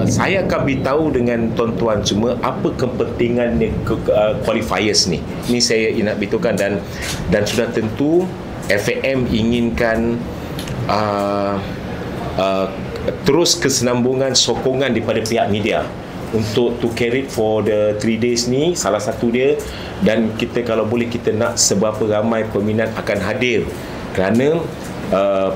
saya akan beritahu dengan tuan-tuan semua apa kepentingan qualifiers ni. Ini saya nak beritahukan, dan sudah tentu FAM inginkan terus kesenambungan sokongan daripada pihak media untuk to carry for the 3 days ni, salah satu dia. Dan kita kalau boleh kita nak seberapa ramai peminat akan hadir, kerana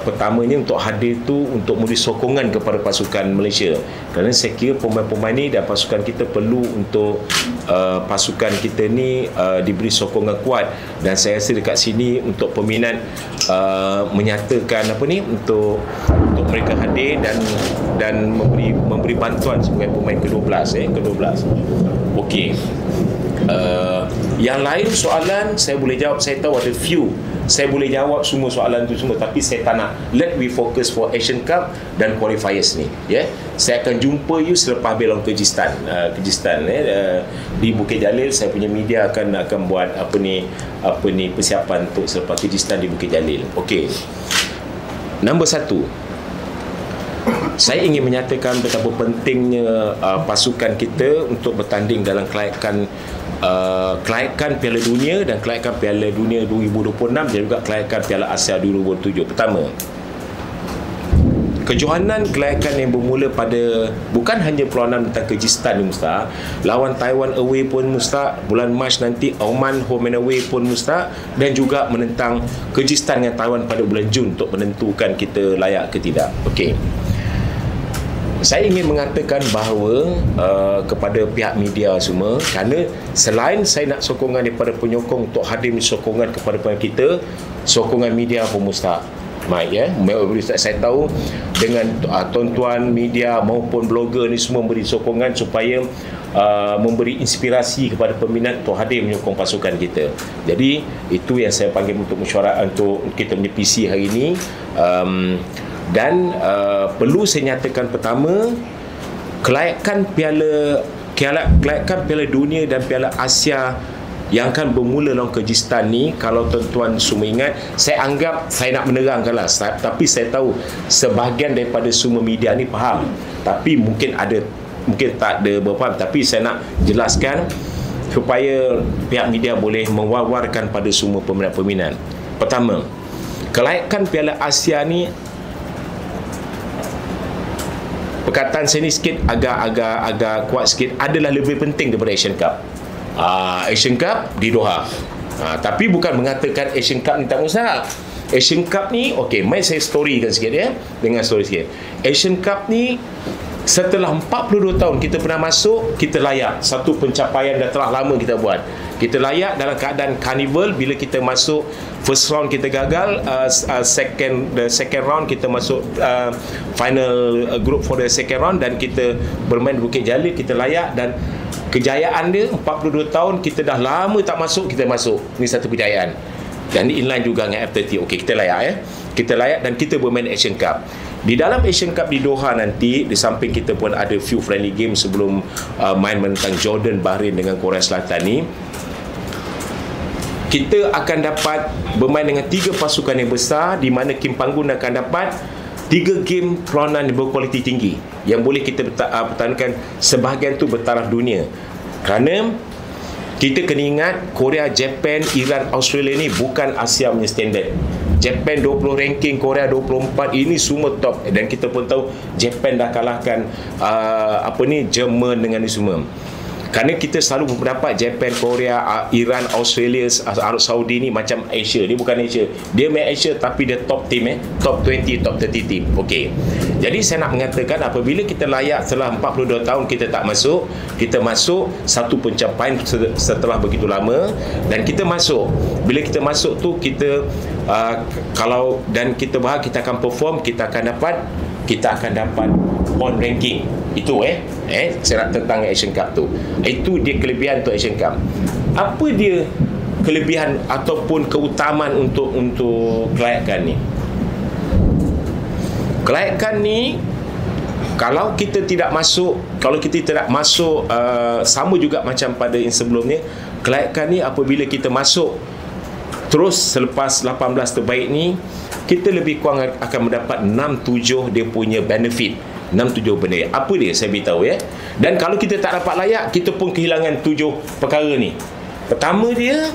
pertamanya untuk hadir tu untuk memberi sokongan kepada pasukan Malaysia, kerana saya kira pemain-pemain ni dan pasukan kita perlu untuk pasukan kita ni diberi sokongan kuat. Dan saya rasa dekat sini untuk peminat menyatakan untuk mereka hadir dan memberi bantuan sebagai pemain ke-12 Okey. Yang lain soalan saya boleh jawab. Saya tahu ada few, saya boleh jawab semua soalan tu semua, tapi saya tak nak. Let we focus for Asian Cup dan qualifiers ni. Saya akan jumpa you selepas belong Kyrgyzstan di Bukit Jalil. Saya punya media akan buat persiapan untuk selepas Kyrgyzstan di Bukit Jalil. Okey. Nombor 1, saya ingin menyatakan betapa pentingnya pasukan kita untuk bertanding dalam kelayakan Piala Dunia dan kelayakan Piala Dunia 2026 dan juga kelayakan Piala Asia 2027. Pertama, kejohanan kelayakan yang bermula pada bukan hanya perlawanan tentang Kyrgyzstan ni mustahak, lawan Taiwan away pun mustahak, bulan Mac nanti Oman home and away pun mustahak, dan juga menentang Kyrgyzstan dengan Taiwan pada bulan Jun untuk menentukan kita layak ke tidak. Okey. Saya ingin mengatakan bahawa kepada pihak media semua, kerana selain saya nak sokongan daripada penyokong untuk hadir sokongan kepada pemain kita, sokongan media pun mustahak. Saya tahu dengan tuan-tuan media maupun blogger ni semua memberi sokongan supaya memberi inspirasi kepada peminat untuk hadir menyokong pasukan kita. Jadi itu yang saya panggil untuk mesyuarat untuk kita punya PC hari ini. Dan perlu saya nyatakan, pertama, kelayakan Piala Dunia dan Piala Asia yang akan bermula dalam Kyrgyzstan ni, kalau tuan-tuan semua ingat, saya anggap saya nak menerangkanlah, tapi saya tahu sebahagian daripada semua media ni faham, tapi mungkin tak ada berfaham, tapi saya nak jelaskan supaya pihak media boleh mewawarkan pada semua peminat-peminat. Pertama, kelayakan Piala Asia ni, perkataan saya ni sikit agak kuat sikit, adalah lebih penting daripada Asian Cup. Asian Cup di Doha. Tapi bukan mengatakan Asian Cup ni tak mustahak. Asian Cup ni, okey, mari saya storykan sikit dengan story sikit. Asian Cup ni setelah 42 tahun kita pernah masuk, kita layak. Satu pencapaian dah telah lama kita buat. Kita layak dalam keadaan carnival. Bila kita masuk first round kita gagal, the second round kita masuk final group for the second round, dan kita bermain di Bukit Jalil, kita layak. Dan kejayaan dia 42 tahun kita dah lama tak masuk, kita masuk. Ini satu kejayaan. Dan inline juga dengan F30. Okey, kita layak kita layak, dan kita bermain Asian Cup. Di dalam Asian Cup di Doha nanti, di samping kita pun ada few friendly games sebelum main menentang Jordan, Bahrain dengan Korea Selatan ni, kita akan dapat bermain dengan 3 pasukan yang besar, di mana Kim Panggun akan dapat 3 game perlawanan yang berkualiti tinggi yang boleh kita pertahankan. Sebahagian tu bertaraf dunia, kerana kita kena ingat Korea, Japan, Iran, Australia ni bukan Asia punya standard. Japan 20 ranking, Korea 24, ini semua top. Dan kita pun tahu Japan dah kalahkan Jerman dengan ni semua. Kerana kita selalu berpendapat Japan, Korea, Iran, Australia, Arab Saudi ni macam Asia. Dia bukan Asia. Dia main Asia tapi dia top team, top 20, top 30 team. Okey. Jadi saya nak mengatakan, apabila kita layak setelah 42 tahun kita tak masuk, kita masuk satu pencapaian setelah begitu lama, dan kita masuk. Bila kita masuk tu, kita dan kita berharap kita akan perform, kita akan dapat on ranking. Itu saya nak tentang Asian Cup tu. Itu dia kelebihan untuk Asian Cup. Apa dia kelebihan ataupun keutamaan untuk kelayakan ni? Kelayakan ni, kalau kita tidak masuk sama juga macam pada yang sebelumnya, kelayakan ni apabila kita masuk terus selepas 18 terbaik ni, kita lebih kurang akan mendapat 6-7 dia punya benefit. 6-7 benda. Apa dia? Saya beritahu ya. Dan kalau kita tak dapat layak, kita pun kehilangan 7 perkara ni. Pertama dia,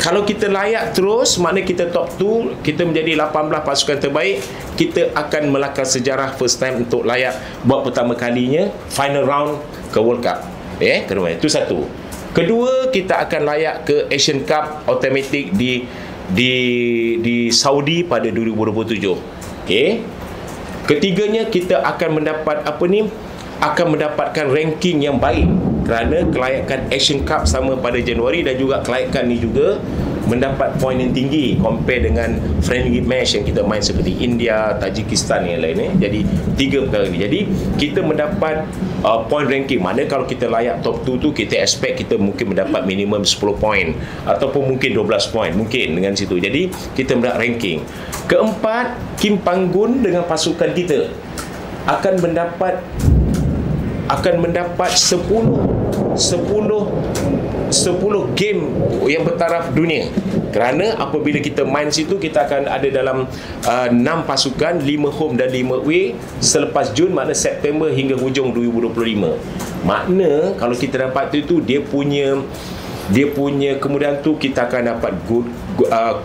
kalau kita layak terus, maknanya kita top 2, kita menjadi 18 pasukan terbaik, kita akan melakar sejarah first time untuk layak buat pertama kalinya final round ke World Cup. Kedua, itu satu. Kedua, kita akan layak ke Asian Cup automatic di Saudi pada 2027. Ketiganya, kita akan mendapat akan mendapatkan ranking yang baik kerana kelayakan Asian Cup sama pada Januari, dan juga kelayakan ni juga mendapat poin yang tinggi compare dengan friendly match yang kita main seperti India, Tajikistan yang lain. Jadi 3 perkara ni. Jadi kita mendapat point ranking. Mana kalau kita layak top 2 tu, kita expect kita mungkin mendapat minimum 10 poin ataupun mungkin 12 poin mungkin dengan situ. Jadi kita mendapat ranking. Keempat, Kim Panggun dengan pasukan kita akan mendapat 10 game yang bertaraf dunia. Kerana apabila kita main situ, kita akan ada dalam 6 pasukan, 5 home dan 5 away selepas Jun, makna September hingga hujung 2025. Makna kalau kita dapat itu, dia punya kemudian tu kita akan dapat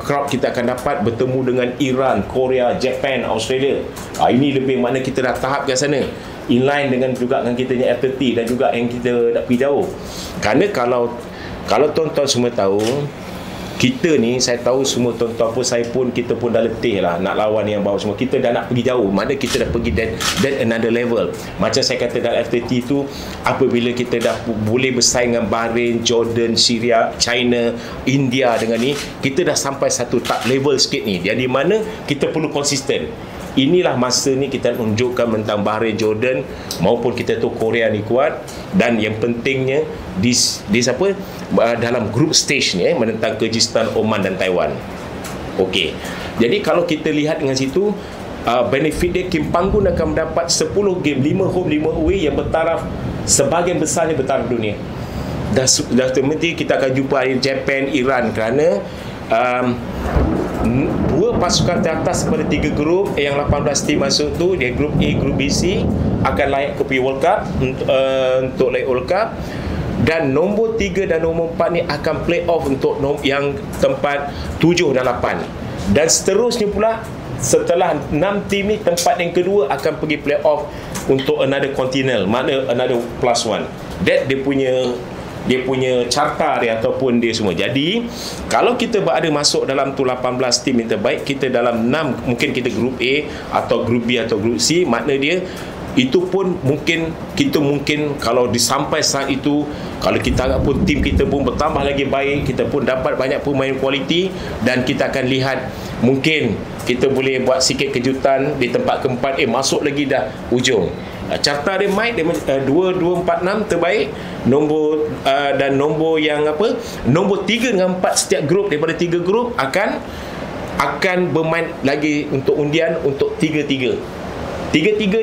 crowd, kita akan dapat bertemu dengan Iran, Korea, Japan, Australia. Ini lebih makna kita dah tahap ke sana, inline dengan juga dengan kita punya F30 dan juga yang kita nak pergi jauh. Kerana kalau tuan-tuan semua tahu, kita ni, saya tahu semua tuan-tuan pun, saya pun, kita pun dah letih lah nak lawan yang bawah semua. Kita dah nak pergi jauh, mana kita dah pergi dan another level. Macam saya kata dalam F30 tu, apabila kita dah boleh bersaing dengan Bahrain, Jordan, Syria, China, India dengan ni, kita dah sampai satu tak level sikit ni. Jadi mana kita perlu konsisten. Inilah masa ni kita tunjukkan tentang Bahrain, Jordan maupun kita tahu Korea ni kuat. Dan yang pentingnya di siapa dalam group stage ni menentang Kyrgyzstan, Oman dan Taiwan. Okey. Jadi kalau kita lihat dengan situ, benefit dia, Kim Panggun akan mendapat 10 game, 5 home, 5 away yang bertaraf, sebahagian besarnya bertaraf dunia. Dah terbukti kita akan jumpa Japan, Iran, kerana 2 pasukan teratas pada 3 grup yang 18 tim masuk tu, dia grup A, grup B, C akan layak ke World Cup untuk layak World Cup. Dan nombor 3 dan nombor 4 ni akan play off untuk yang tempat 7 dan 8. Dan seterusnya pula, setelah 6 tim ni, tempat yang kedua akan pergi play off untuk another continental, makna another +1. That dia punya carta dia ataupun dia semua. Jadi kalau kita berada masuk dalam tu 18 tim yang terbaik, kita dalam 6, mungkin kita grup A atau grup B atau grup C, makna dia itu pun mungkin kalau disampai saat itu, kalau kita anggap pun tim kita pun bertambah lagi baik, kita pun dapat banyak pemain kualiti, dan kita akan lihat mungkin kita boleh buat sikit kejutan di tempat keempat, masuk lagi dah ujung. Carta dia Mike, dia 2, 2, 4, 6 terbaik nombor, dan nombor yang nombor 3 dengan 4 setiap grup daripada 3 grup akan bermain lagi untuk undian untuk 3-3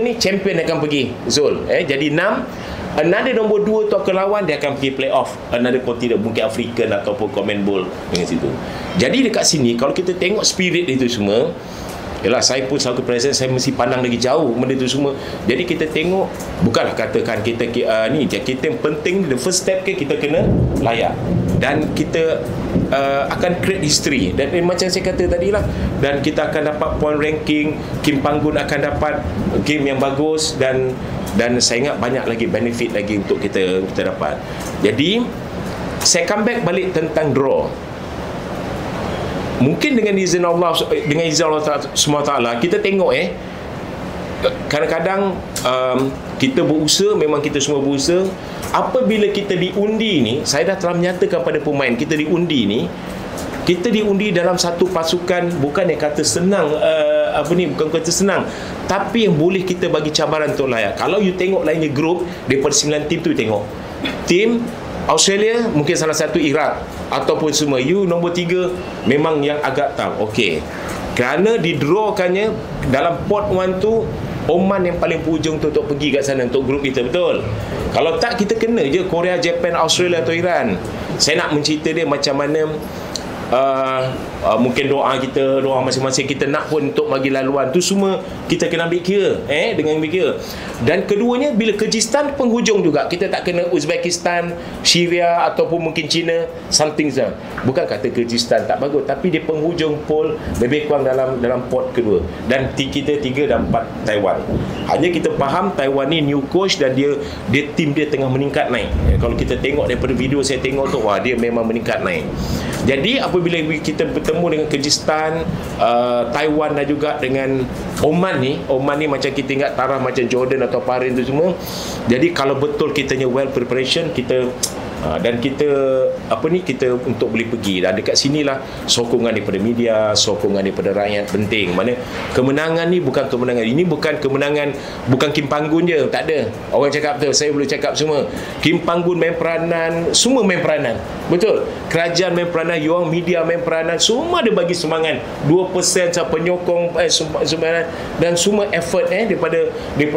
ni champion akan pergi Zul. Jadi 6, another nombor 2 tu akan lawan, dia akan pergi play off another continent, mungkin African ataupun CONMEBOL dengan situ. Jadi dekat sini kalau kita tengok spirit itu semua, yalah, saya pun selalu present, saya mesti pandang lagi jauh benda itu semua. Jadi kita tengok, bukanlah katakan kita kita yang penting, the first step kita kena layak, dan kita akan create history. Dan macam saya kata tadi lah, dan kita akan dapat point ranking, Kim Panggun akan dapat game yang bagus, dan saya ingat banyak lagi benefit lagi untuk kita dapat. Jadi saya comeback balik tentang draw. Mungkin dengan izin Allah SWT, kita tengok kadang-kadang kita berusaha, memang kita semua berusaha. Apabila kita diundi ni, saya dah telah menyatakan pada pemain, kita diundi dalam satu pasukan, bukan yang kata senang, bukan kata senang, tapi yang boleh kita bagi cabaran untuk layak. Kalau you tengok lainnya grup, daripada 9 tim tu, tengok tim Australia mungkin salah satu Iraq ataupun semua, you nombor 3 memang yang agak tough. Okey, kerana didrawkannya dalam pot 1 tu, Oman yang paling hujung tu untuk pergi kat sana untuk grup kita, betul? Kalau tak, kita kena je Korea, Japan, Australia atau Iran. Saya nak mencerita dia macam mana mungkin doa kita, doa masing-masing kita nak pun untuk bagi laluan tu semua kita kena ambil kira, dengan ambil kira. Dan keduanya, bila Kyrgyzstan penghujung juga, kita tak kena Uzbekistan, Syria ataupun mungkin China, something lah. Bukan kata Kyrgyzstan tak bagus, tapi dia penghujung pol lebih kurang dalam pot kedua. Dan kita 3 dan 4 Taiwan. Hanya kita faham Taiwan ni new coach dan dia tim dia tengah meningkat naik. Kalau kita tengok daripada video saya tengok tu, wah, dia memang meningkat naik. Jadi apabila kita bertemu dengan Kyrgyzstan, Taiwan dan juga dengan Oman ni macam kita ingat taraf macam Jordan atau Bahrain tu semua. Jadi kalau betul kita punya well preparation, kita dan kita kita untuk boleh pergi, dan dekat sinilah sokongan daripada media, sokongan daripada rakyat penting. Mana kemenangan ni bukan kemenangan, ini bukan kemenangan, bukan Kim Panggun je, tak ada. Orang cakap tu, saya boleh cakap semua. Kim Panggun main peranan, semua main peranan. Betul. Kerajaan main peranan, you media main peranan, semua ada bagi sumbangan 2% penyokong sumbangan, dan semua effort daripada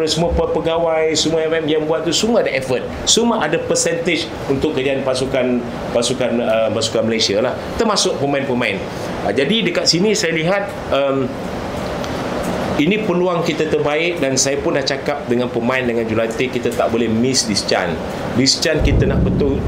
semua pegawai, semua yang buat tu semua ada effort. Semua ada percentage untuk kejadian pasukan Malaysia lah, termasuk pemain-pemain. Jadi dekat sini saya lihat ini peluang kita terbaik, dan saya pun dah cakap dengan pemain, dengan jurulatih, kita tak boleh miss this chance. This chance kita nak betul,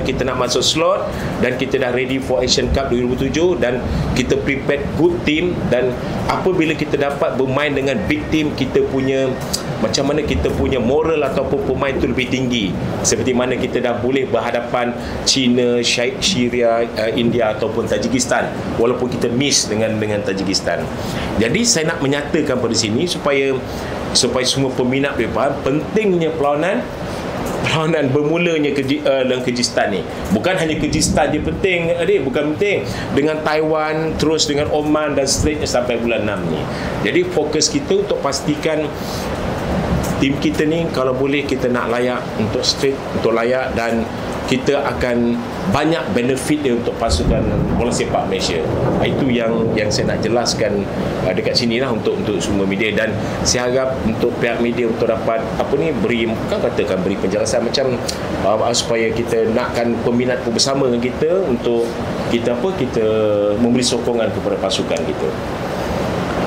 kita nak masuk slot, dan kita dah ready for Asian Cup 2007, dan kita prepare good team. Dan apabila kita dapat bermain dengan big team, kita punya macam mana kita punya moral ataupun pemain tu lebih tinggi, seperti mana kita dah boleh berhadapan China, Syria, India ataupun Tajikistan, walaupun kita miss dengan Tajikistan. Jadi saya nak menyatakan pada sini supaya semua peminat boleh faham pentingnya perlawanan bermulanya dalam Kyrgyzstan ni. Bukan hanya Kyrgyzstan je penting, bukan penting, dengan Taiwan, terus dengan Oman, dan seterusnya sampai bulan 6 ni. Jadi fokus kita untuk pastikan tim kita ni kalau boleh kita nak layak untuk straight, untuk layak, dan kita akan banyak benefit dia untuk pasukan bola sepak Malaysia. Itu yang saya nak jelaskan dekat sini lah untuk semua media. Dan saya harap untuk pihak media untuk dapat beri penjelasan macam supaya kita nakkan peminat bersama dengan kita, untuk kita memberi sokongan kepada pasukan kita.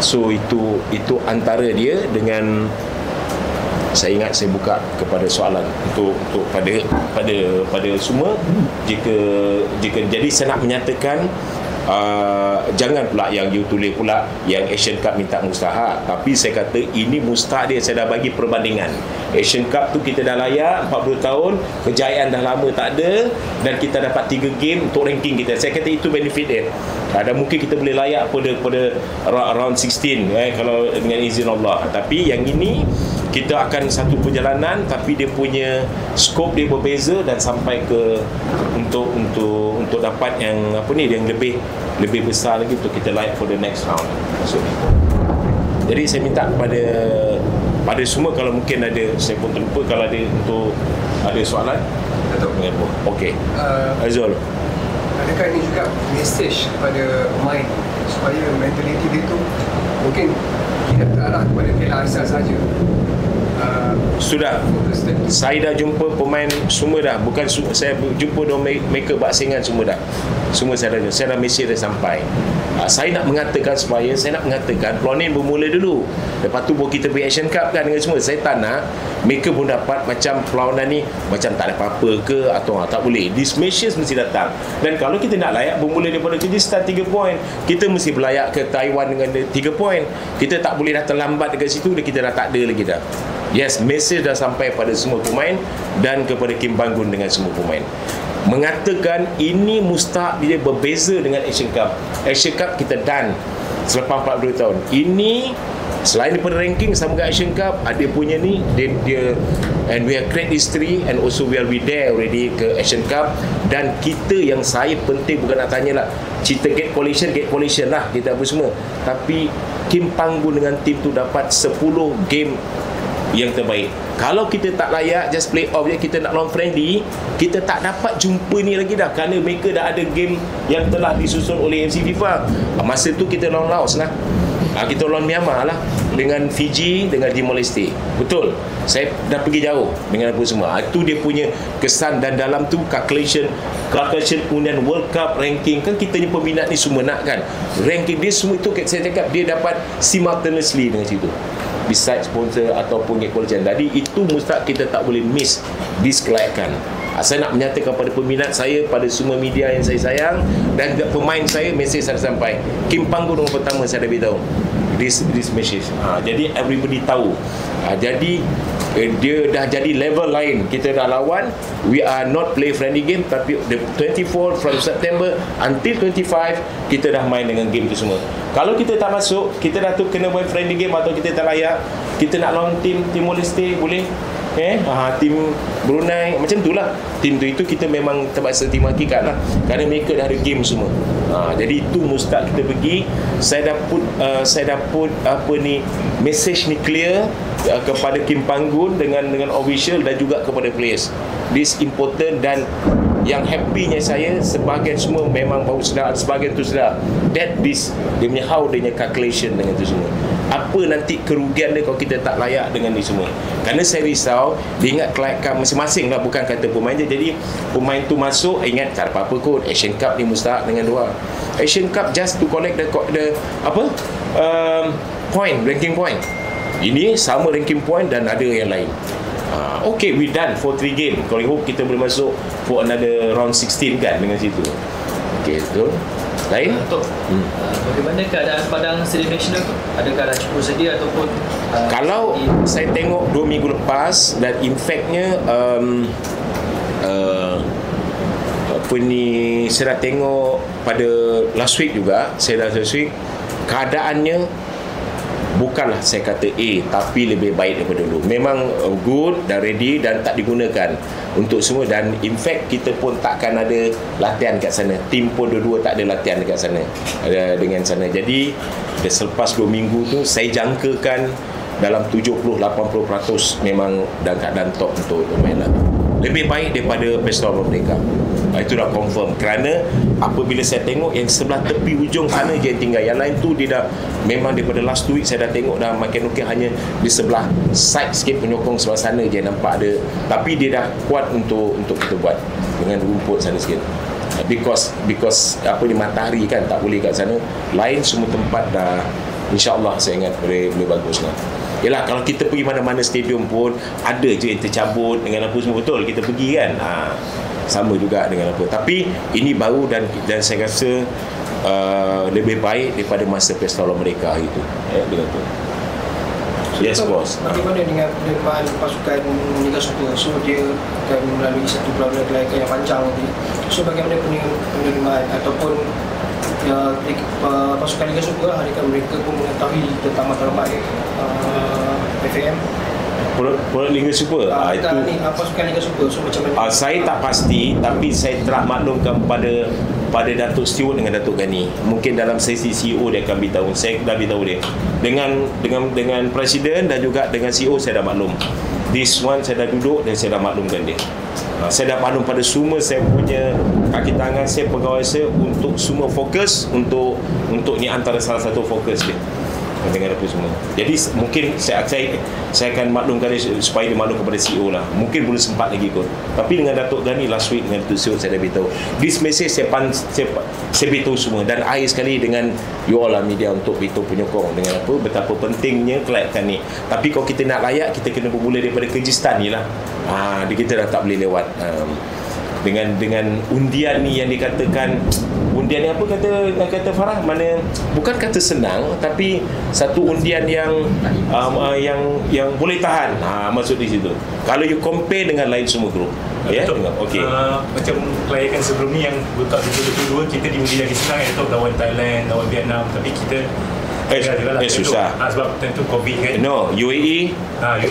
So itu antara dia. Dengan saya ingat saya buka kepada soalan untuk pada semua. Jika jadi saya nak menyatakan, jangan pula yang you tulis pula yang Asian Cup minta mustahak, tapi saya kata ini mustahak dia. Saya dah bagi perbandingan. Asian Cup tu kita dah layak 40 tahun, kejayaan dah lama tak ada, dan kita dapat 3 game untuk ranking kita. Saya kata itu benefit dia. Dan mungkin kita boleh layak pada round 16 kalau dengan izin Allah. Tapi yang ini kita akan satu perjalanan, tapi dia punya skop dia berbeza, dan sampai ke untuk dapat yang yang lebih besar lagi untuk kita layak for the next round. So, jadi saya minta pada semua, kalau mungkin ada, saya pun terlupa, kalau ada soalan. Okey. Azul, adakah ini juga message kepada pemain supaya mentaliti dia tu mungkin tidak terarah kepada Piala Asia saja? Sudah. Saya dah jumpa pemain semua dah. Bukan saya jumpa mereka baksingan semua dah. Semua saya dah mesej dah sampai. Saya nak mengatakan peluang ni bermula dulu. Lepas tu baru kita pergi Asian Cup kan dengan semua. Saya tak nak mereka pun dapat macam perlawanan ni macam tak ada apa-apa ke, atau tak boleh. These matches mesti datang. Dan kalau kita nak layak bermula daripada Kyrgyzstan 3 poin, kita mesti berlayak ke Taiwan dengan 3 poin. Kita tak boleh dah terlambat dekat situ, kita dah tak ada lagi dah. Yes, mesej dah sampai pada semua pemain dan kepada Kim Panggun dengan semua pemain. Mengatakan ini mustahak dia berbeza dengan Asian Cup. Asian Cup kita done selepas 42 tahun. Ini selain daripada ranking sama dengan Asian Cup, ada punya ni dia and we have great history, and also we will be there already ke Asian Cup. Dan kita yang saya penting bukan nak tanya lah cerita gate coalition lah kita apa semua, tapi Kim Panggun dengan tim tu dapat 10 game yang terbaik. Kalau kita tak layak just play off je, kita nak lawan friendly, kita tak dapat jumpa ni lagi dah, kerana mereka dah ada game yang telah disusun oleh MC FIFA. Masa tu kita lawan Laos lah. Kita lawan Myanmar lah, dengan Fiji, dengan Timor Leste. Betul, saya dah pergi jauh dengan apa semua. Itu dia punya kesan, dan dalam tu calculation kemudian World Cup ranking, kan kita ni peminat ni semua nak kan ranking dia semua, itu saya cakap dia dapat simultaneously dengan situ, besides sponsor ataupun equalization. Jadi itu mustahil kita tak boleh miss diskelayakan. Saya nak menyatakan pada peminat saya, pada semua media yang saya sayang, dan pemain saya, mesej saya sampai. Kim Panggun orang pertama saya dah beritahu this message. Jadi everybody tahu. Jadi dia dah jadi level lain. Kita dah lawan, we are not play friendly game, tapi the 24 from September until 25 kita dah main dengan game tu semua. Kalau kita tak masuk, kita dah tu kena main friendly game atau kita tak layak, kita nak lawan tim Timor Leste boleh, tim Brunei, macam tu lah. Tim tu itu kita memang terpaksa tim hakikat lah, kerana mereka dah ada game semua. Jadi itu mustahil kita pergi. Saya dah put apa ni, message ni clear kepada Kim Panggun dengan official dan juga kepada players. This important, dan yang happy-nya saya, sebahagian semua memang baru sedar, sebahagian tu sedar that this dia punya how dia punya calculation dengan tu semua. Apa nanti kerugian dia kalau kita tak layak dengan ni semua. Kerana saya risau, dia ingat kelayakan masing-masing lah, bukan kata pemain je. Jadi pemain tu masuk, ingat tak apa-apa kot, Asian Cup ni mustahak dengan dua. Asian Cup just to collect the point, ranking point. Ini sama ranking point dan ada yang lain. Okay, we done for 3 game. Kalau hope kita boleh masuk for another round 16 kan dengan situ. Okay, betul. Lain? Bagaimana keadaan padang stadium nasional tu? Adakah dah cukup sedia ataupun kalau saya tengok 2 minggu lepas, dan impactnya apa ni, saya dah tengok pada last week juga, keadaannya bukanlah saya kata tapi lebih baik daripada dulu. Memang good dan ready dan tak digunakan untuk semua, dan in fact kita pun takkan ada latihan kat sana. Tim pun dua-dua tak ada latihan dekat sana dengan sana. Jadi selepas 2 minggu tu saya jangkakan dalam 70-80% memang dalam keadaan top untuk bermain lah. Lebih baik daripada Pesta Merdeka. Itu dah confirm. Kerana apabila saya tengok yang sebelah tepi ujung sana je yang tinggal, yang lain tu dia dah memang daripada last 2 week saya dah tengok dah makin okey, hanya di sebelah side sikit penyokong sebelah sana je nampak ada, tapi dia dah kuat untuk kita buat dengan rumput sana sikit. Because apa ni, matahari kan tak boleh kat sana. Lain semua tempat dah insya-Allah saya ingat boleh bagus lah. Yalah, kalau kita pergi mana-mana stadium pun ada je yang tercabut dengan apa semua, betul kita pergi kan. Sama juga dengan apa. Tapi ini baru dan saya rasa lebih baik daripada masa Pesta Merdeka itu. Dengan tu. Yes, bos. Bagaimana dengan penerimaan pasukan Liga Super? So dia akan melalui satu peluang kelayakan yang panjang nanti. So bagaimana penerimaan ataupun pasukan Liga Super, adakah mereka pun mengetahui tentang matlamat FAM? Produk Liga Super itu pasukan Liga Super, so macam mana? Saya tak pasti, tapi saya telah maklumkan pada Datuk Stewart dengan Datuk Ghani. Mungkin dalam sesi CEO dia akan beritahu. Saya dah beritahu dia dengan Presiden dan juga dengan CEO saya dah maklum. This one saya dah duduk dan saya dah maklumkan dia. Saya dah maklum pada semua saya punya kaki tangan saya, pegawai saya, untuk semua fokus untuk ni antara salah satu fokus dia dengan apa semua. Jadi mungkin saya akan maklumkan dia supaya dia maklum kepada CEO lah. Mungkin boleh sempat lagi kot. Tapi dengan Datuk Ghani last week dengan Datuk CEO saya dah beritahu. This message saya beritahu semua, dan akhir sekali dengan you all lah media untuk beritahu penyokong dengan apa betapa pentingnya kelayakan ni. Tapi kalau kita nak layak, kita kena bermula daripada Kyrgyzstan ni lah. Kita dah tak boleh lewat dengan undian ni yang dikatakan undian ni apa kata Farah, mana bukan kata senang, tapi satu undian yang boleh tahan. Maksud di situ kalau you compare dengan lain semua grup. Okey. Macam kelayakan sebelum ni yang letak 22 kita diundi lagi senang, iaitu lawan Thailand, lawan Vietnam, tapi kita susah sebab tentu COVID kan. UAE,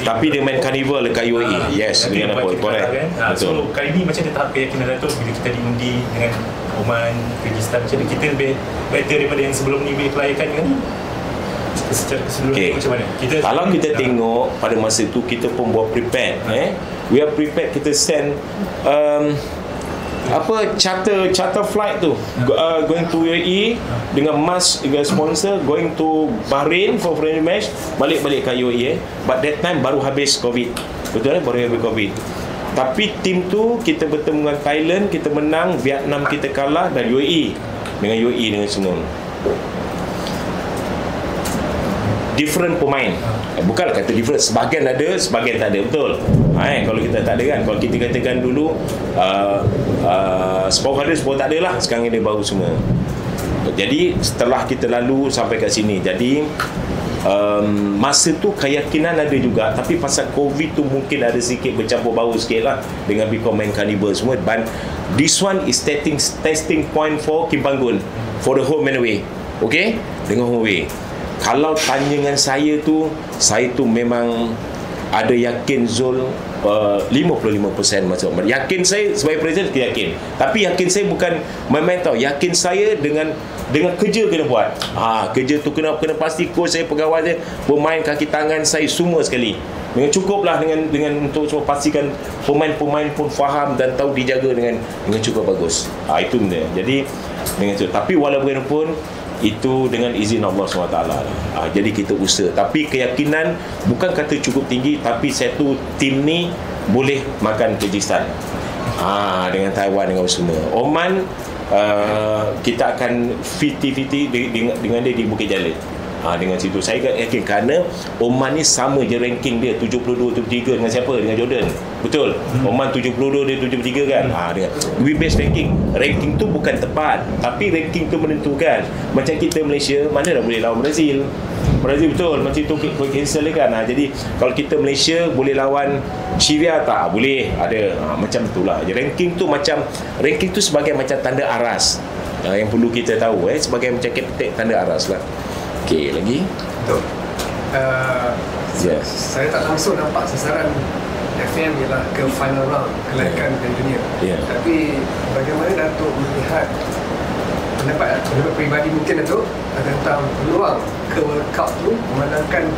tapi dia main carnival dekat UAE. Yes, dengan apa correct kan? So kali ni macam dia tahap keyakinan Datuk bila kita diundi dengan Oman, Kyrgyzstan, macam kita lebih better daripada yang sebelum ni bila kelayakan kan. Secara keseluruhan macam mana? Kalau kita tengok pada masa tu kita pun buat prepared. We are prepared, kita send charter flight tu, going to UAE dengan mas dengan sponsor, going to Bahrain for friendly match, balik ke UAE. But that time baru habis Covid. Betul baru habis Covid. Tapi tim tu kita bertemu dengan Thailand, kita menang, Vietnam kita kalah, dan UAE dengan semua. Different pemain. Bukanlah kata different, sebahagian ada, sebahagian tak ada, betul. Kalau kita tak ada kan, kalau kita katakan dulu Sport ada, Sport tak ada lah, sekarang ini baru semua. Jadi setelah kita lalu sampai kat sini, jadi masa tu keyakinan ada juga, tapi pasal Covid tu mungkin ada sikit bercampur bau sikit lah dengan Bicom main Carnival semua. But this one is testing point for Kim Panggun for the home and away. Okay, dengan home away. Kalau tanya dengan saya tu memang ada yakin Zul 55% masuk. Yakin saya sebagai presiden yakin. Tapi yakin saya bukan main-main tau. Yakin saya dengan kerja kena buat. Kerja tu kena pasti coach saya, pegawai saya, pemain, kaki tangan saya semua sekali. Dengan cukup lah dengan untuk pastikan pemain-pemain pun faham dan tahu dijaga dengan cukup bagus. Itu benda. Jadi dengan tu. Tapi walaupun itu dengan izin Allah SWT lah. Jadi kita usaha, tapi keyakinan bukan kata cukup tinggi, tapi satu tim ni boleh makan Kyrgyzstan, dengan Taiwan, dengan semua. Oman kita akan 50-50 dengan dia di Bukit Jalil. Dengan situ saya yakin, kerana Oman ni sama je ranking dia 72, 73 dengan siapa? Dengan Jordan. Betul? Oman 72, dia 73 kan? Dengan we base ranking tu bukan tepat, tapi ranking tu menentukan. Macam kita Malaysia, mana dah boleh lawan Brazil betul, macam tu cancel kan. Jadi kalau kita Malaysia boleh lawan Syria tak? Boleh, ada. Macam itulah. Ranking tu sebagai macam tanda aras, yang perlu kita tahu, sebagai macam kepetik tanda aras lah. Okey, lagi? Betul. Saya tak langsung nampak sasaran FM ialah ke final round, kelayakan Piala Dunia. Tapi bagaimana Datuk melihat pendapat peribadi mungkin Datuk tentang peluang ke World Cup tu, memandangkan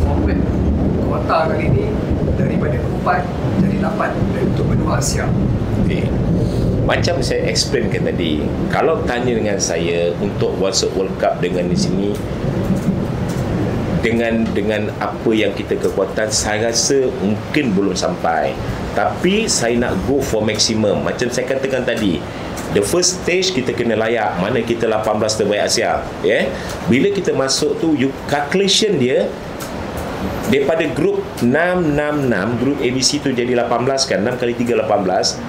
format kuota kali ni daripada 4 jadi 8 dan untuk benua Asia. Macam saya explainkan tadi, kalau tanya dengan saya untuk masuk World Cup dengan di sini, dengan apa yang kita kekuatan, saya rasa mungkin belum sampai. Tapi saya nak go for maximum. Macam saya katakan tadi, the first stage kita kena layak, mana kita 18 terbaik Asia. Bila kita masuk tu, calculation dia daripada grup 666, grup ABC tu jadi 18 kan, 6 kali 3 18.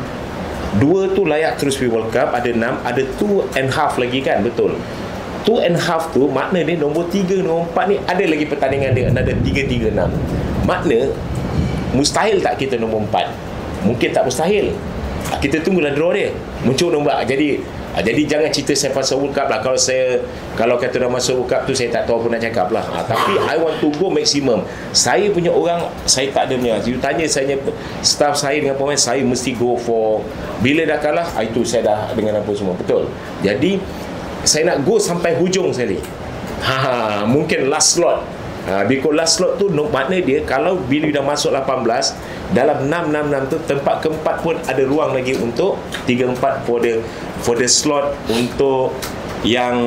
2 tu layak terus pergi World Cup, ada 6, ada 2.5 lagi kan, betul. 2.5 tu makna dia nombor 3, nombor 4 ni ada lagi pertandingan dia, ada 3, 6. Makna mustahil tak kita nombor 4? Mungkin tak mustahil. Kita tunggulah draw dia muncul nombor. Jadi jangan cerita saya pasal World Cup lah. Kalau kata dah masuk World Cup tu, saya tak tahu apa nak cakap lah. Tapi I want to go maximum. Saya punya orang, saya tak ada punya. You tanya saya, staff saya dengan pemain, saya mesti go for. Bila dah kalah, itu saya dah dengan apa semua. Betul. Jadi saya nak go sampai hujung sekali. Mungkin last slot. Because last slot tu makna dia, kalau bila dah masuk 18, dalam 666 tu tempat keempat pun ada ruang lagi untuk 3-4 for the slot untuk yang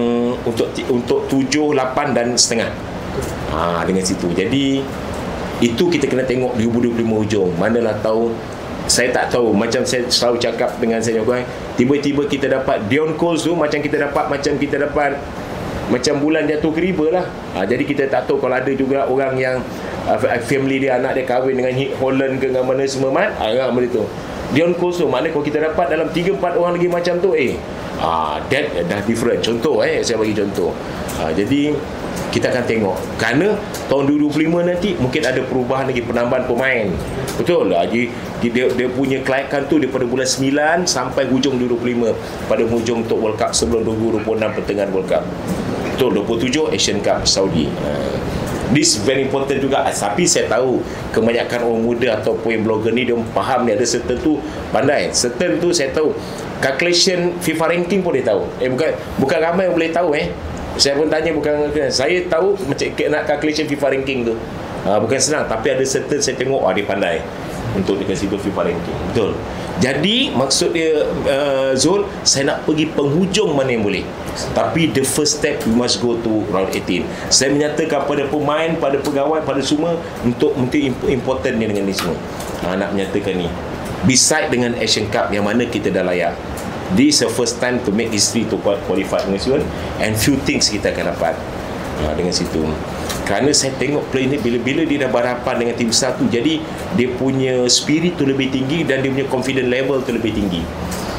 untuk 7, 8 dan setengah. Dengan situ. Jadi itu kita kena tengok 2025 hujung. Manalah tahu, saya tak tahu. Macam saya selalu cakap dengan saya, tiba-tiba kita dapat Dion Coles tu, macam kita dapat macam bulan jatuh ke riba lah. Jadi kita tak tahu, kalau ada juga orang yang family dia, anak dia kahwin dengan Holland ke dengan mana semua benda tu. Dion Coles tu, maknanya kalau kita dapat dalam 3-4 orang lagi macam tu, that dah different. Contoh saya bagi contoh. Jadi kita akan tengok, kerana tahun 2025 nanti mungkin ada perubahan lagi, penambahan pemain. Betul lah. Jadi dia punya kelayakan tu daripada bulan 9 sampai hujung 2025, pada hujung untuk World Cup sebelum 2026 pertengahan World Cup. Betul, 27 Asian Cup Saudi. This very important juga. Tapi saya tahu kebanyakan orang muda ataupun yang blogger ni, dia faham ni ada certain tu pandai. Certain tu saya tahu calculation FIFA ranking pun dia tahu. Bukan ramai yang boleh tahu. Saya pun tanya, bukan saya tahu macam nak calculation FIFA ranking tu. Bukan senang, tapi ada certain saya tengok dia pandai. untuk dengan silver FIFA ranking. Betul. Jadi maksud dia Zul, saya nak pergi penghujung mana yang boleh. Tapi the first step we must go to round 18. Saya menyatakan pada pemain, pada pegawai, pada semua untuk important ni dengan ni semua. Nak menyatakan ni. Beside dengan Asian Cup yang mana kita dah layak. This is the first time to make history to qualify dengan Zul, and few things kita akan dapat dengan situ. Kerana saya tengok play ni bila dia dah berhadapan dengan tim besar tu, jadi dia punya spirit tu lebih tinggi dan dia punya confidence level tu lebih tinggi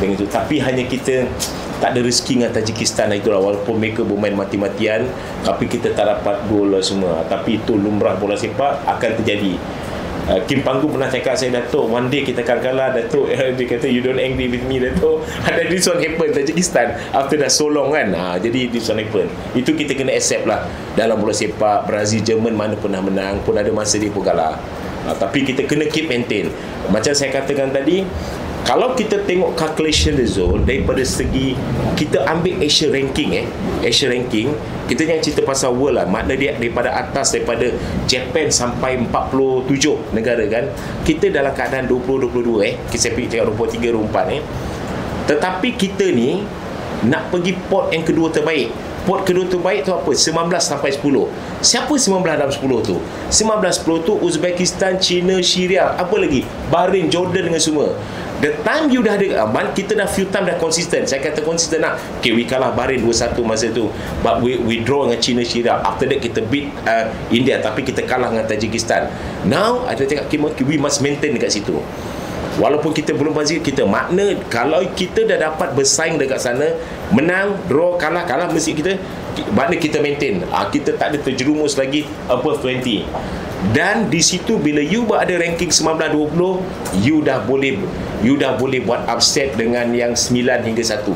dengan itu. Tapi hanya kita tak ada rezeki dengan Tajikistan, itulah, walaupun mereka bermain mati-matian tapi kita tak dapat gol lah semua. Tapi itu lumrah bola sepak, akan terjadi. Kim Panggung pernah cakap saya, Datuk, one day kita akan kalah, Datuk. Dia kata, you don't angry with me, Datuk. Ada this one happen Tajikistan after dah so long kan. Jadi this one happen. Itu kita kena accept lah. Dalam bola sepak, Brazil, Jerman mana pernah menang, pun ada masa dia pun kalah. Tapi kita kena keep maintain. Macam saya katakan tadi, kalau kita tengok calculation result daripada segi kita ambil Asia ranking, Asia ranking, kita jangan cerita pasal world lah, makna dia daripada atas, daripada Japan sampai 47 negara kan. Kita dalam keadaan 20-22 kita cakap 23, 24 Tetapi kita ni nak pergi pot yang kedua terbaik. Pot kedua terbaik tu apa? 19 sampai 10. Siapa 19 dalam 10 tu? 19-10 tu Uzbekistan, China, Syria, apa lagi? Bahrain, Jordan dengan semua. The time you dah ada, kita dah few time dah konsisten. Saya kata konsisten lah. Okay, we kalah Bahrain 2-1 masa tu, but we draw dengan China, Syria. After that kita beat India, tapi kita kalah dengan Tajikistan. Now ada cakap we must maintain dekat situ. Walaupun kita belum pasti, kita makna kalau kita dah dapat bersaing dekat sana, menang, draw, kalah, mesti kita, makna kita maintain. Kita tak ada terjerumus lagi above 20. Dan di situ bila you ada ranking 19-20, you dah boleh buat upset dengan yang 9 hingga 1.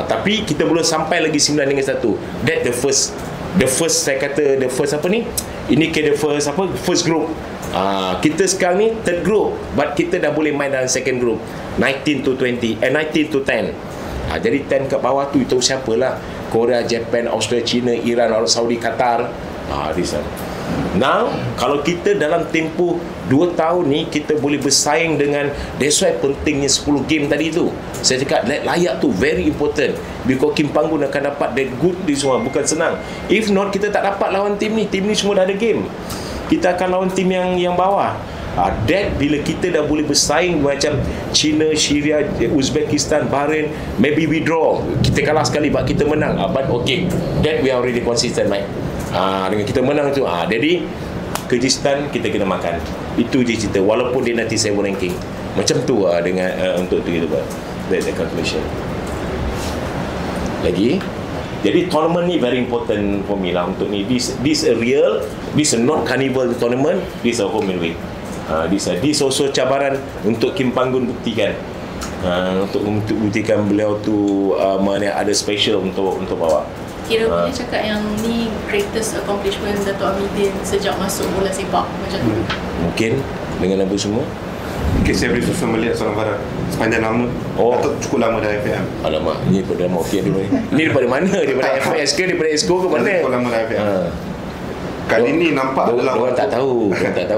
Tapi kita belum sampai lagi 9 hingga 1. That the first saya kata the first apa ni? Ini ke the first group. Kita sekarang ni third group, but kita dah boleh main dalam second group, 19-20 19-10. Jadi 10 kat bawah tu itu siapalah? Korea, Japan, Australia, China, Iran, Arab Saudi, Qatar. This one. Now, kalau kita dalam tempoh 2 tahun ni kita boleh bersaing dengan, that's why pentingnya 10 game tadi tu. Saya cakap layak tu very important, because Kim Panggung akan dapat that good di semua, bukan senang. If not, kita tak dapat lawan tim ni semua dah ada game. Kita akan lawan tim yang bawah. That bila kita dah boleh bersaing macam China, Syria, Uzbekistan, Bahrain, maybe we draw, kita kalah sekali, but kita menang, but okay, that we are already consistent, right? Dengan kita menang tu, jadi Kyrgyzstan kita kena makan. Itu je cerita, walaupun dia nanti 7 ranking macam tu dengan untuk tu kita buat the calculation lagi. Jadi tournament ni very important for me lah untuk ni. This a not carnival tournament, this a home and away. This also cabaran untuk Kim Panggung buktikan, untuk buktikan beliau tu mana ada special untuk bawa. Kira boleh cakap yang ni greatest accomplishment Dato' Hamidin sejak masuk bola sepak macam tu. Mungkin dengan apa semua. Okay, saya beri susun melihat seorang Farah sepanjang nama. Atau cukup lama dah FAM. Alamak, ni daripada okey ni. Ni daripada mana? Daripada FS ke daripada ESCO ke mana? Cukup lama dah FAM. Kali ni nampak adalah orang tak tahu.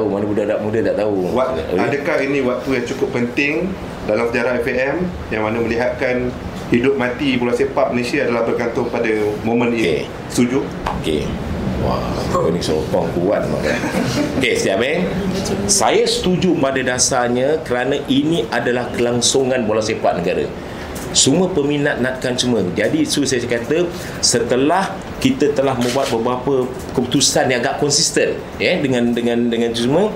Mana budak muda tak tahu. Adakah ini waktu yang cukup penting dalam sejarah FAM yang mana melihatkan hidup mati bola sepak Malaysia adalah bergantung pada momen ini. Setuju? Okey. Wah, ini sokong kuat maknanya. Okey, siap Saya setuju pada dasarnya kerana ini adalah kelangsungan bola sepak negara. Semua peminat nakkan semua. Jadi saya kata setelah kita telah membuat beberapa keputusan yang agak konsisten dengan semua,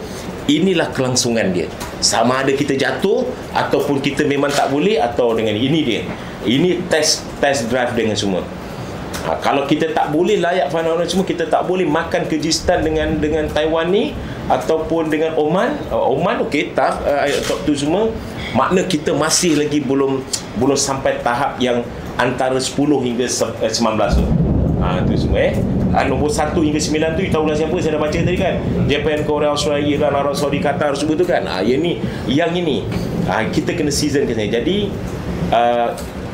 inilah kelangsungan dia. Sama ada kita jatuh ataupun kita memang tak boleh, atau dengan ini dia. Ini test drive dengan semua. Kalau kita tak boleh layak final semua, kita tak boleh makan Kyrgyzstan dengan Taiwan ni, ataupun dengan Oman okey, tough top tu semua, makna kita masih lagi belum sampai tahap yang antara 10 hingga 19 tu. Tu semua nombor 1 hingga 9 tu, you tahu lah siapa, saya dah baca tadi kan. Japan, Korea, Australia, Iran, Arab Saudi, Qatar semua tu kan. Yang ini kita kena season ke sana. Jadi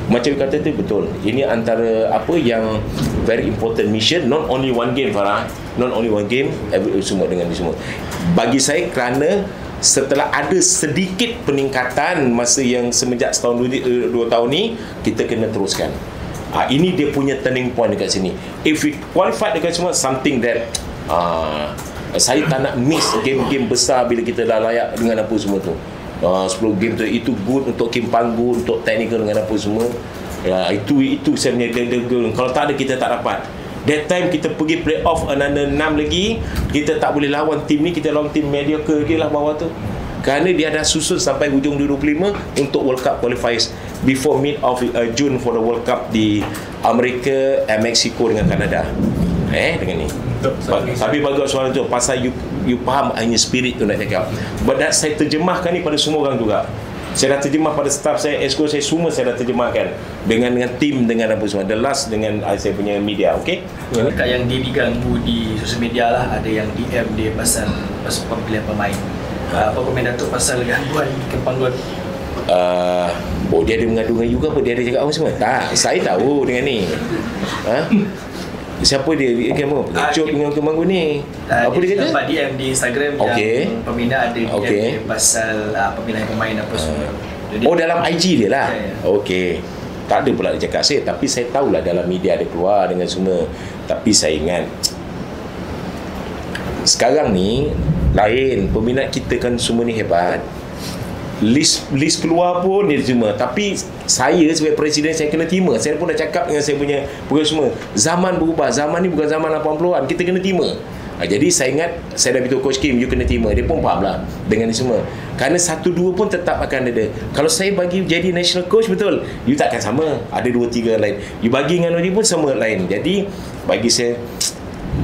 macam you kata tu betul. Ini antara apa yang very important mission. Not only one game, Farah. Not only one game, semua dengan semua. Bagi saya, kerana setelah ada sedikit peningkatan masa yang semenjak setahun 2 tahun ni, kita kena teruskan. Ini dia punya turning point dekat sini. If we qualify dekat semua, something that saya tak nak miss game-game besar bila kita dah layak dengan apa semua tu. 10 game tu, itu good untuk Kim Panggu, untuk technical dengan apa semua. Itu saya punya goal. Kalau tak ada, kita tak dapat. That time kita pergi play off another 6 lagi, kita tak boleh lawan tim ni, kita lawan tim mediocre lagi lah bawah tu. Kerana dia dah susun sampai hujung 2025 untuk World Cup qualifiers before mid of June for the World Cup di Amerika, Mexico dengan Kanada. Dengan ni. Tapi bagus soalan tu, pasal you faham hanya spirit tu nak cakap. But that saya terjemahkan ni pada semua orang juga. Saya dah terjemah pada staff saya, exco saya, semua saya dah terjemahkan dengan tim, dengan apa semua. The last dengan saya punya media, okey? Dekat yang dia diganggu di sosial media lah, ada yang DM dia pasal pemilihan pemain. Apa komen Datuk pasal gangguan Kim Panggun? Dia ada mengadu-ngadu juga apa? Dia ada cakap apa semua? Tak, saya tahu dengan ni. Siapa dia? Kamu Cuk dengan Kim Panggun ni. Apa dia kata? Dapat DM di Instagram yang peminat ada DM dia pasal pemilihan pemain apa semua. Jadi, dalam IG dia lah. Okey. Tak ada pula dia cakap saya, tapi saya tahulah dalam media ada keluar dengan semua. Tapi saya ingat sekarang ni lain, peminat kita kan semua ni hebat. List keluar pun dia terima. Tapi saya sebagai presiden, saya kena terima. Saya pun dah cakap dengan saya punya pegawai semua, zaman berubah, zaman ni bukan zaman 80-an, kita kena terima. Jadi saya ingat, saya dah beritahu Coach Kim, you kena terima. Dia pun faham lah dengan ni semua. Kerana 1-2 pun tetap akan ada. Kalau saya bagi jadi national coach, betul, you takkan sama. Ada 2-3 lain. You bagi dengan dia pun sama lain. Jadi bagi saya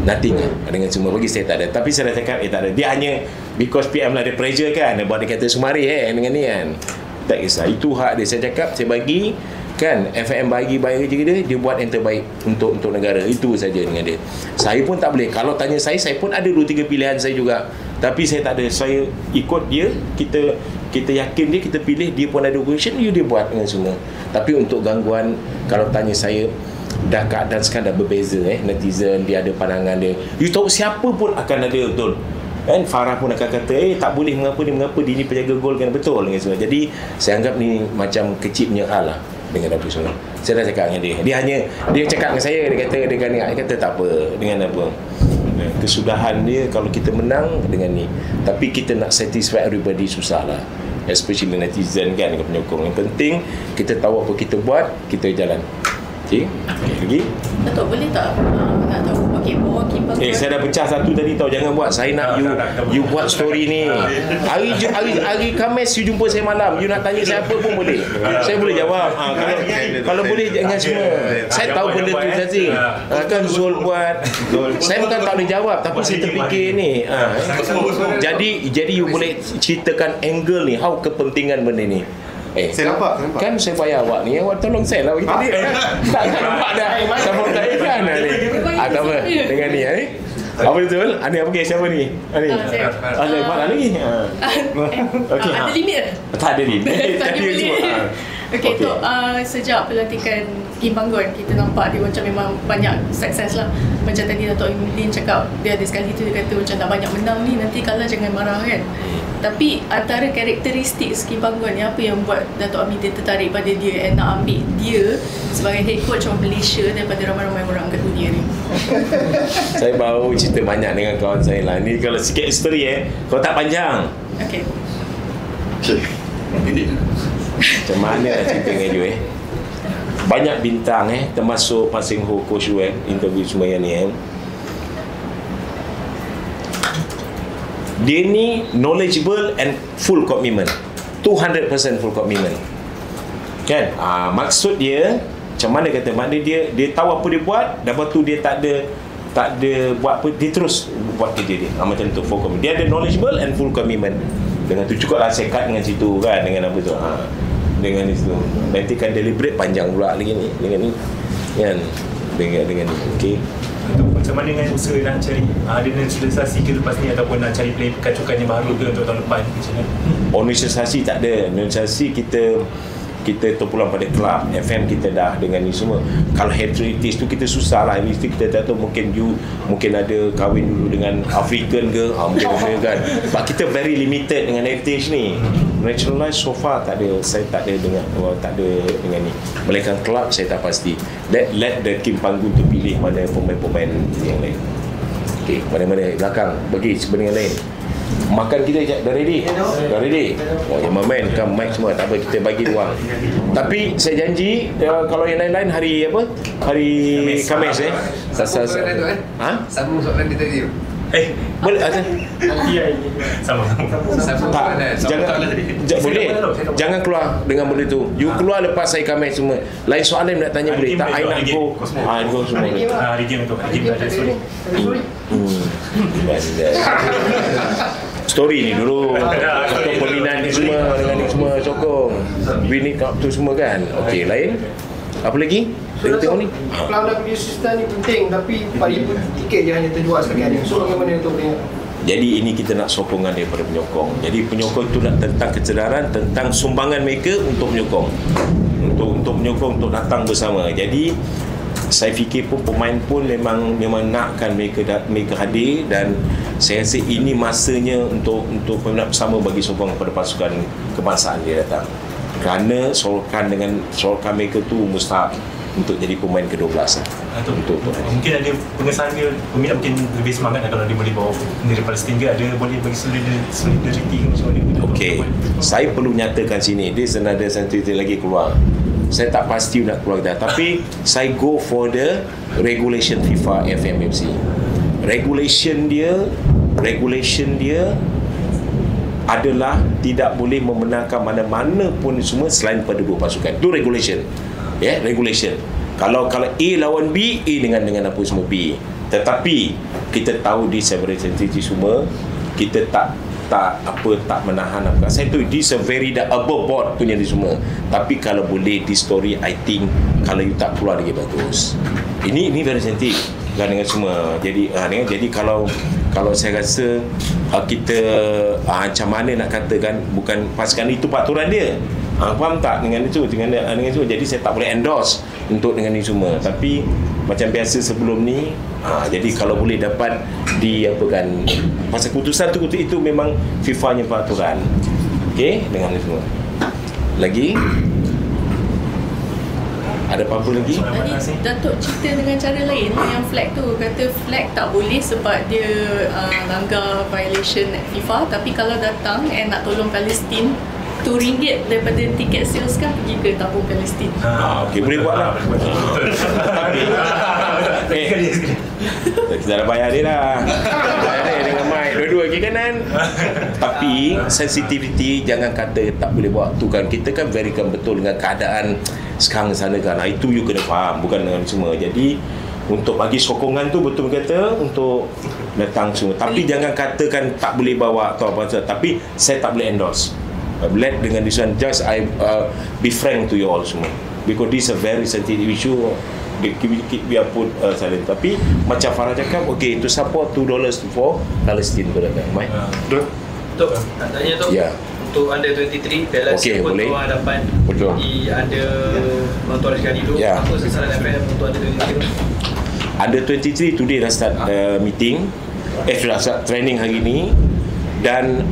nothing dengan semua. Bagi saya tak ada. Tapi saya dah cakap tak ada. Dia hanya because PM lah ada pressure kan, dia buat dia kata sumari dengan ni kan. Tak kisah, itu hak dia. Saya cakap saya bagi kan, FAM bagi bayar kerja dia buat yang terbaik untuk negara. Itu saja dengan dia. Saya pun tak boleh. Kalau tanya saya pun ada 2-3 pilihan saya juga. Tapi saya tak ada. Saya ikut dia. Kita yakin dia, kita pilih dia pun ada question, dia buat dengan semua. Tapi untuk gangguan, kalau tanya saya, dah keadaan sekarang dah berbeza. Netizen dia ada pandangan dia. You tahu siapa pun akan ada, betul kan? Farah pun akan kata tak boleh, mengapa dia ni penjaga gol kan, betul dengan semua. Jadi saya anggap ni macam kecil punya hal lah dengan apa semua. Saya dah cakap dengan dia cakap dengan saya, dia kata tak apa dengan apa kesudahan dia. Kalau kita menang dengan ni, tapi kita nak satisfy everybody susah lah, especially netizen kan, dengan penyokong. Yang penting kita tahu apa kita buat, kita jalan. Okay. Lagi? Datuk boleh tak nak tahu bahawa Kim Panggun? Saya dah pecah satu tadi tau. Jangan buat. Saya nak you buat story ni. Hari Khamis you jumpa saya malam. You nak tanya saya apa pun boleh. Saya boleh jawab. Kalau boleh jangan semua. Saya tahu benda tu saja. Kan Zul buat. Saya bukan tak boleh jawab, tapi saya terfikir ni. Jadi you boleh ceritakan angle ni, how kepentingan benda ni. Saya nampak. Kan saya bayar awak ni, awak tolong saya lah kita dia. Tak nampak dah. Sama saya kan ni. Tak apa dengan ni apa betul? Ani apa ke siapa ni? Ani. Ada mana lagi? Okey. Ada limit? Tak ada limit. Tak boleh. Okey, Tok, sejak pelantikan Kim Panggun, kita nampak dia macam memang banyak sukses lah. Macam tadi Datuk Amin cakap, dia ada sekali tu dia kata macam tak banyak menang ni, nanti kalah jangan marah kan. Tapi antara karakteristik Kim Panggun ni, apa yang buat Datuk Amin tertarik pada dia and nak ambil dia sebagai head coach of Malaysia daripada ramai-ramai orang kat dunia ni? Saya baru cerita banyak dengan kawan saya lah. Ni kalau sikit story kalau tak panjang. Okey. Macam mana nak cerita dengan you banyak bintang termasuk Pasing Ho, Coach Yu interview semua yang ni dia ni knowledgeable and full commitment, 200% full commitment kan. Maksud dia macam mana kata, maknanya dia tahu apa dia buat, dan lepas tu dia tak ada buat apa, dia terus buat kerja dia. Macam tu, full commitment. Dia ada knowledgeable and full commitment. Dengan tu cukup lah saya cut dengan situ kan, dengan apa tu dengan itu. Nanti kan deliberate panjang pula lagi ni dengan ni kan, dengan ni. Okey, macam mana dengan usaha nak cari ada naturalisasi ke lepas ni, ataupun nak cari player kacukan yang baru ke untuk tahun depan macam mana? Naturalisasi tak ada. Naturalisasi kita kita terpulang pada kelab. FM kita dah dengan ni semua. Kalau heritage tu kita susah lah. Mesti kita tak tahu, mungkin ada kahwin dulu dengan African ke, mungkin ada kan. Sebab kita very limited dengan heritage ni. Naturalize so far tak ada, saya tak ada dengan ni. Melainkan kelab saya tak pasti. Let the Kim Panggung tu pilih mana pemain-pemain yang lain. Okey, mana-mana belakang bagi sebenarnya lain. Makan kita dah ready? Dah ready? Oh, yang main kan mic semua, tak apa, kita bagi ruang. Tapi saya janji kalau yang lain-lain hari apa? Hari Khamis Sambung soalan tu Sambung soalan dia tadi tu. Boleh Sama. tak, boleh. Jangan keluar dengan benda tu. You keluar lepas saya Khamis semua. Lain soalan nak tanya boleh. Tak, I nak go. Go semua. Hari game tu. Hari game ada story. Story ni dulu untuk peminat ni semua, dengan ni semua sokong. We need up tu semua kan. Okey, lain apa lagi? Kita tengok ni. Pelanggan punya sistem ni penting, tapi pada tiket dia hanya terjual sekali hari. So bagaimana untuk dia? Jadi ini kita nak sokongan daripada penyokong. Jadi penyokong tu nak tentang kesedaran, tentang sumbangan mereka untuk penyokong. Untuk penyokong untuk datang bersama. Jadi saya fikir pun pemain pun memang nakkan mereka hadir, dan saya rasa ini masanya untuk peminat bersama bagi sokong kepada pasukan kebangsaan dia datang. Kerana sorokan mereka tu mustahak untuk jadi pemain ke-12 untuk mungkin ada pengesahan dia, peminat mungkin lebih semangat kalau dia boleh bawa bendera Palestin ke, ada boleh bagi solidarity macam mana. Okey, saya perlu nyatakan sini, dia senada satu lagi keluar. Saya tak pasti nak keluar dah, tapi saya go for the regulation FIFA FMFC. Regulation dia adalah tidak boleh memenangkan mana-mana pun semua selain pada dua pasukan. Itu regulation. Regulation. Kalau A lawan B, A dengan apa semua B. Tetapi kita tahu di several sensitivity semua, kita tak menahan apa. Saya tu this a very above board punya ni semua. Tapi kalau boleh di story, I think kalau you tak keluar lagi bagus. Ini very sensitive kan dengan semua. Jadi kalau saya rasa kita macam mana nak katakan, bukan pasukan itu peraturan dia. Faham tak dengan itu, dengan itu. Jadi saya tak boleh endorse untuk dengan ini semua. Tapi macam biasa sebelum ni, jadi kalau boleh dapat pasal keputusan tu itu memang FIFA-nya peraturan. Okey, dengan ini semua. Lagi ada apa-apa lagi? Tadi Datuk cerita dengan cara lain yang flag tu, kata flag tak boleh sebab dia langgar violation FIFA, tapi kalau datang nak tolong Palestin, RM2 daripada tiket sales kan pergi ke tabung Palestin. Okey, boleh buat lah. Kita dah bayar dia dah. Bayar dia dengan mic dua-dua kiri kanan. Tapi sensitivity jangan kata tak boleh buat tu kan. Kita kan verikan betul dengan keadaan sekarang sana kan. Itu you kena faham, bukan dengan semua. Jadi untuk bagi sokongan tu betul kata untuk datang semua. Tapi jangan katakan tak boleh bawa atau apa. Tapi saya tak boleh endorse. Let dengan this one, just I be frank to you all semua, because this is a very sensitive issue. Biar pun silent. Tapi macam Farah cakap, okay, to support $2 for Palestine tu datang. Mai? Tok, nak tanya Tok. Ya. Untuk under 23 Piala Asia pun tuan hadapan di under nonton sekali dulu. Ya. Apa sasaran FM untuk under 23? Under 23 today dah start meeting. Sudah start training hari ni. Dan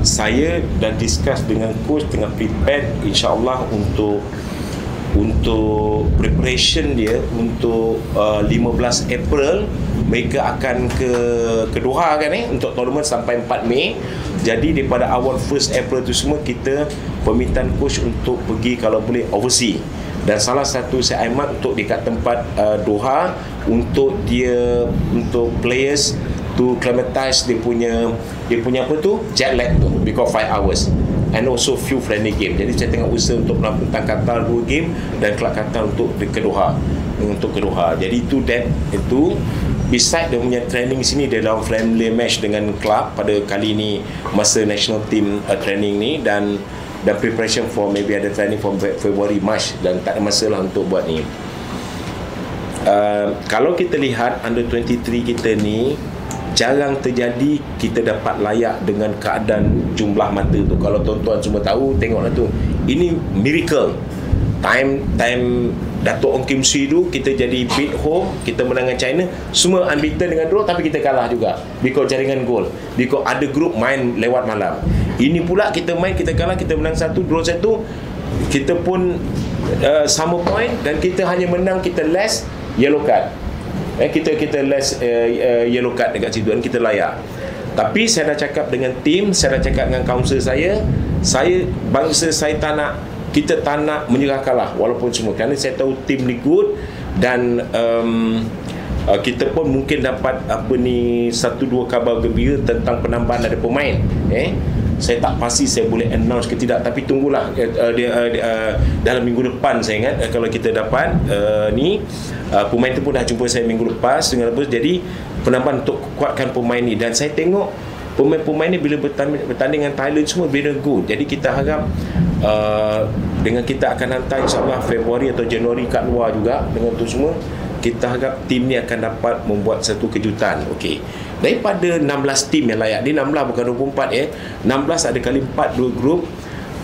saya dah discuss dengan coach, tengah prepare insyaAllah untuk preparation dia untuk 15 April mereka akan ke Doha kan untuk tournament sampai 4 Mei. Jadi daripada awal 1 April tu semua kita permintaan coach untuk pergi kalau boleh overseas. Dan salah satu saya amat untuk dekat tempat Doha untuk players to acclimatize dia punya apa tu jet lag tu, because 5 hours, and also few friendly game. Jadi saya tengah usaha untuk tentang Qatar 2 game dan kelab Qatar untuk ke Doha. Jadi itu beside dia punya training sini, dia dalam friendly match dengan kelab pada kali ni masa national team training ni, dan preparation for maybe ada training for February March, dan tak ada masalah untuk buat ni. Kalau kita lihat under 23 kita ni jarang terjadi kita dapat layak dengan keadaan jumlah mata tu. Kalau tuan-tuan semua tahu, tengoklah tu, ini miracle. Time Dato' Ong Kim Swee tu kita jadi beat home, kita menang dengan China, semua unbeaten dengan draw, tapi kita kalah juga because jaringan gol, because ada group main lewat malam. Ini pula kita main, kita kalah, kita menang 1, draw 1, kita pun sama point dan kita hanya menang, kita less yellow card. Kita less yellow card dekat situ dan kita layak. Tapi saya dah cakap dengan tim, saya dah cakap dengan counsel saya bangsa saya kita tak nak menyerah kalah walaupun semua, kerana saya tahu tim ni good dan kita pun mungkin dapat 1-2 khabar gembira tentang penambahan ada pemain. Saya tak pasti saya boleh announce ke tidak, tapi tunggulah dalam minggu depan saya ingat kalau kita dapat pemain tu pun dah jumpa saya minggu lepas dengan lepas, jadi penambahan untuk kuatkan pemain ni. Dan saya tengok pemain-pemain ni bila bertanding dengan Thailand semua very good. Jadi kita harap dengan kita akan hantar insyaAllah Februari atau Januari kat luar juga dengan tu semua, kita harap tim ni akan dapat membuat satu kejutan. Okey, daripada 16 tim yang layak, dia 16 bukan 24 16 ada kali 4, 2 grup,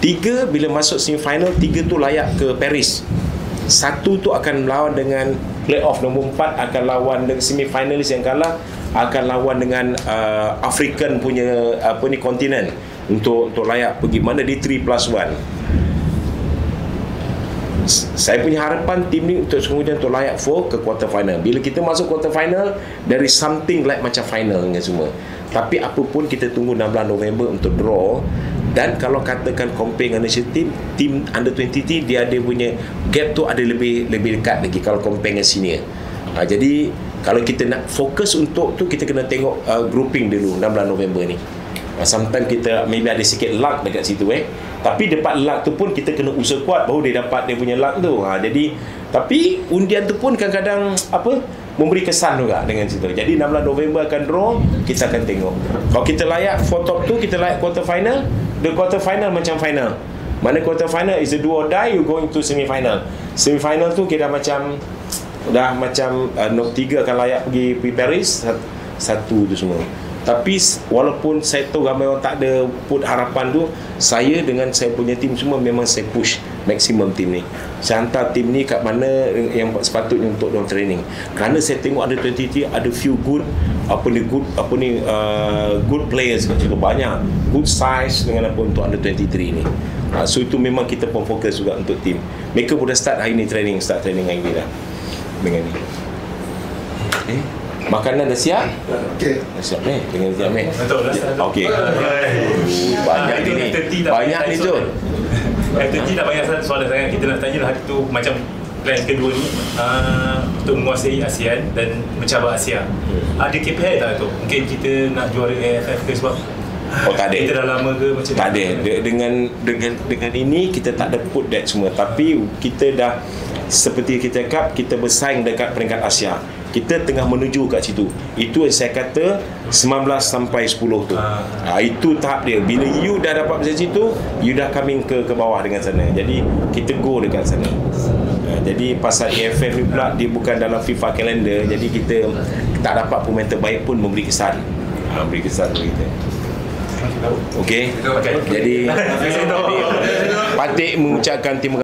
3 bila masuk semifinal, 3 tu layak ke Paris, 1 tu akan melawan dengan playoff, nombor 4 akan lawan dengan semifinalis yang kalah akan lawan dengan African punya kontinen untuk layak pergi mana di 3+1. Saya punya harapan tim ni untuk kemudian untuk layak ke quarter final. Bila kita masuk quarter final, there is something like macam final dengan semua. Tapi apa pun kita tunggu 16 November untuk draw. Dan kalau katakan compare dengan national team under 23, dia ada punya gap tu ada lebih dekat lagi kalau compare dengan senior. Jadi kalau kita nak fokus untuk tu, kita kena tengok grouping dulu 16 November ni. Sometimes kita maybe ada sikit luck dekat situ tapi dapat luck tu pun kita kena usaha kuat baru dia dapat dia punya luck tu. Jadi tapi undian tu pun kadang-kadang memberi kesan juga dengan situ. Jadi 16 November akan draw, kita akan tengok. Kalau kita layak for top 2, kita layak quarter final. The quarter final macam final. Mana quarter final is a do or die, you going to semi-final. Semi-final tu kita macam 3 akan layak pergi Paris, 1 tu semua. Tapi walaupun saya tahu ramai orang tak ada put harapan tu, saya dengan saya punya tim semua memang saya push maksimum tim ni. Saya hantar tim ni kat mana yang sepatutnya untuk dalam training. Kerana saya tengok ada 23 ada few good good players kat situ, banyak good size dengan apa untuk under 23 ni. So itu memang kita pun fokus juga untuk tim. Mereka pun dah start hari ni start training hari ni dah dengan ni. Makanan dah siap? Okey. Dah siap dengan siap betul dah. Okey. Banyak ni. Banyak ni tu. FTT tak banyak soalan sangat. Kita nak tanya lah hari tu macam plan kedua ni untuk menguasai ASEAN dan mencabar Asia. Ada KPI tak tu? Mungkin kita nak juara AFF ke sebab tak ada. Kita dah lama ke macam tak ada. Dengan ini kita tak ada put that semua. Tapi kita dah seperti kita cakap, kita bersaing dekat peringkat Asia. Kita tengah menuju kat situ. Itu yang saya kata 19 sampai 10 tu. Itu tahap dia. Bila you dah dapat macam situ, you dah coming ke bawah dengan sana. Jadi kita go dekat sana. Jadi pasal AFF ni pula dia bukan dalam FIFA calendar. Jadi kita tak dapat pemain terbaik pun memberi kesan. Beri kesan bagi kita. Okey. Jadi Patik mengucapkan terima kasih.